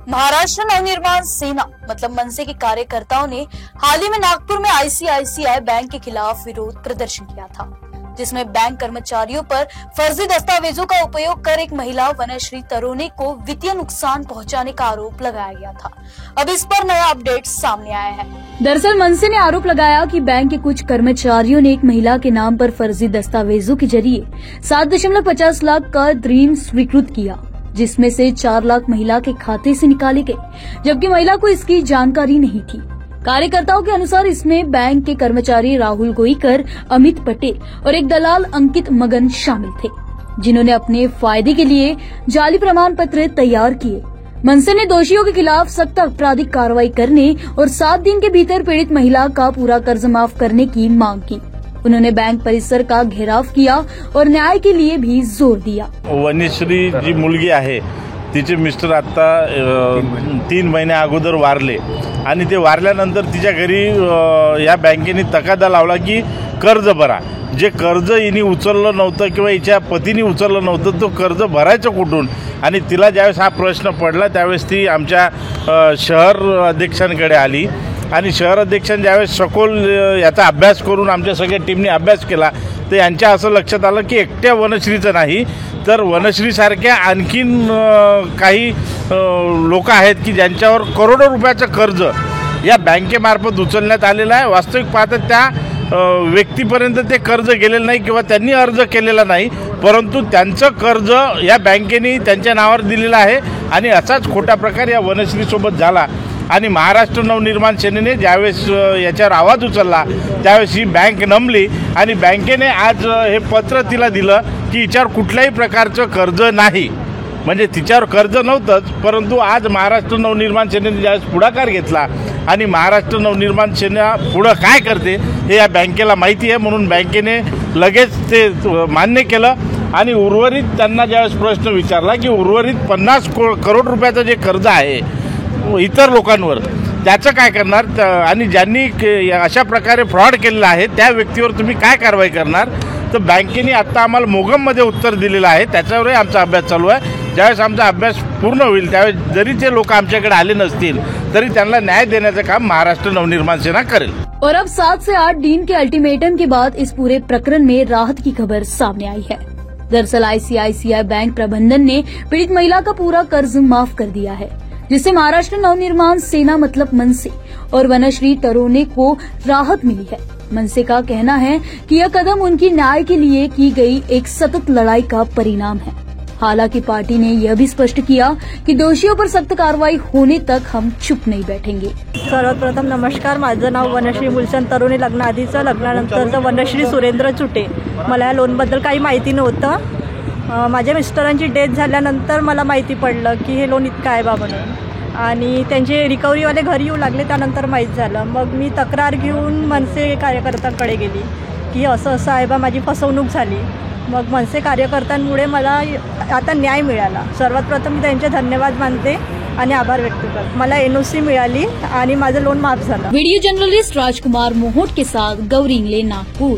महाराष्ट्र नवनिर्माण सेना मतलब मनसे के कार्यकर्ताओं ने हाल ही में नागपुर में आईसीआईसीआई बैंक के खिलाफ विरोध प्रदर्शन किया था, जिसमें बैंक कर्मचारियों पर फर्जी दस्तावेजों का उपयोग कर एक महिला वनश्री तरोने को वित्तीय नुकसान पहुंचाने का आरोप लगाया गया था। अब इस पर नया अपडेट सामने आया है। दरअसल मनसे ने आरोप लगाया कि बैंक के कुछ कर्मचारियों ने एक महिला के नाम पर फर्जी दस्तावेजों के जरिए 7.50 लाख का ऋण स्वीकृत किया, जिसमें से 4 लाख महिला के खाते से निकाले गए, जबकि महिला को इसकी जानकारी नहीं थी। कार्यकर्ताओं के अनुसार इसमें बैंक के कर्मचारी राहुल गोईकर, अमित पटेल और एक दलाल अंकित मगन शामिल थे, जिन्होंने अपने फायदे के लिए जाली प्रमाण पत्र तैयार किए। मनसे ने दोषियों के खिलाफ सख्त आपराधिक कार्रवाई करने और 7 दिन के भीतर पीड़ित महिला का पूरा कर्ज माफ करने की मांग की। उन्होंने बैंक परिसर का घेराव किया और न्याय के लिए भी जोर दिया। वनश्री जी मुलगी आहे, तिचे मिस्टर आता 3 महिन्या अगोदर वारले आणि ते वारल्यानंतर तिच्या घरी या बँकेने तकादा लावला की कर्ज भरा। जे कर्ज हिने उचललं नव्हतं किंवा हिच्या पतीने उचललं नव्हतं, तो कर्ज भरायचं कुठून? आणि तिला ज्यावेळेस हा प्रश्न पडला त्यावेळेस ती आमच्या शहर अध्यक्षांकडे आली आणि शहर अध्यक्षांनी ज्यावेळेस सखोल याचा अभ्यास करून आमच्या सगळ्या टीमने अभ्यास केला, तर यांच्या असं लक्षात आलं की एकट्या वनश्रीचं नाही तर वनश्रीसारख्या आणखीन काही लोक आहेत की ज्यांच्यावर करोडो रुपयाचं कर्ज या बँकेमार्फत उचलण्यात आलेलं आहे। वास्तविक पाहता त्या व्यक्तीपर्यंत ते कर्ज गेलेलं नाही किंवा त्यांनी अर्ज केलेला नाही, परंतु त्यांचं कर्ज या बँकेने त्यांच्या नावावर दिलेलं आहे आणि असाच खोटा प्रकार या वनश्रीसोबत झाला। आणि महाराष्ट्र नवनिर्माण सेनेने ज्यावेळेस याच्यावर आवाज उचलला त्यावेळेस ही बँक नमली आणि बँकेने आज हे पत्र तिला दिलं की हिच्यावर कुठल्याही प्रकारचं कर्ज नाही, म्हणजे तिच्यावर कर्ज नव्हतंच, परंतु आज महाराष्ट्र नवनिर्माण सेनेने ज्यावेळेस पुढाकार घेतला आणि महाराष्ट्र नवनिर्माण सेना पुढं काय करते हे या बँकेला माहिती आहे, म्हणून बँकेने लगेच ते मान्य केलं आणि उर्वरित त्यांना ज्यावेळेस प्रश्न विचारला की उर्वरित 50 करोड रुपयाचं जे कर्ज आहे इतर लोकांवर त्याचं काय करणार आणि ज्यांनी अशा प्रकारे फ्रॉड केलेला आहे त्या व्यक्तीवर तुम्ही काय कारवाई करणार? तर बँकेने आता आम्हाला मोगममध्ये उत्तर दिलेलं आहे, त्याच्यावरही आमचा अभ्यास चालू आहे। ज्यावेळेस आमचा अभ्यास पूर्ण होईल त्यावेळेस जरी ते लोक आमच्याकडे आले नसतील तरी त्यांना न्याय देण्याचं काम महाराष्ट्र नवनिर्माण सेना करेल। और अब 7 से 8 दिन के अल्टीमेटम के बाद इस पूरे प्रकरण में राहत की खबर सामने आई है। दरअसल आईसीआईसीआई बैंक प्रबंधन ने पीड़ित महिला का पूरा कर्ज माफ कर दिया है, जिससे महाराष्ट्र नवनिर्माण सेना मतलब मनसे और वनश्री तरोने को राहत मिली है। मनसे का कहना है कि यह कदम उनकी न्याय के लिए की गई एक सतत लड़ाई का परिणाम है। हालांकि पार्टी ने यह भी स्पष्ट किया कि दोषियों पर सख्त कार्रवाई होने तक हम चुप नहीं बैठेंगे। सर्वप्रथम नमस्कार, माझं नाव वनश्री मुलचंद तरोने, लग्नाआधीचं लग्नानंतरचं वनश्री सुरेंद्र चुटे। मला या लोनबद्दल काही माहिती नव्हतं। माझ्या मिस्टरांची डेथ झाल्यानंतर मला माहिती पडलं की हे लोन इतकं आहे बा म्हणून, आणि त्यांचे रिकव्हरीवाले घरी येऊ लागले त्यानंतर माहीत झालं। मग मी तक्रार घेऊन मनसे कार्यकर्त्यांकडे गेली की असं असं आहे बा, माझी फसवणूक झाली। मग मनसे कार्यकर्त्यांमुळे मला आता न्याय मिळाला। सर्वात प्रथम मी त्यांचे धन्यवाद मानते आणि आभार व्यक्त करते। मला एनओसी मिळाली आणि माझं लोन माफ झालं। वीडियो जर्नलिस्ट राजकुमार मोहोट के साथ गौरी इंगले, नागपुर।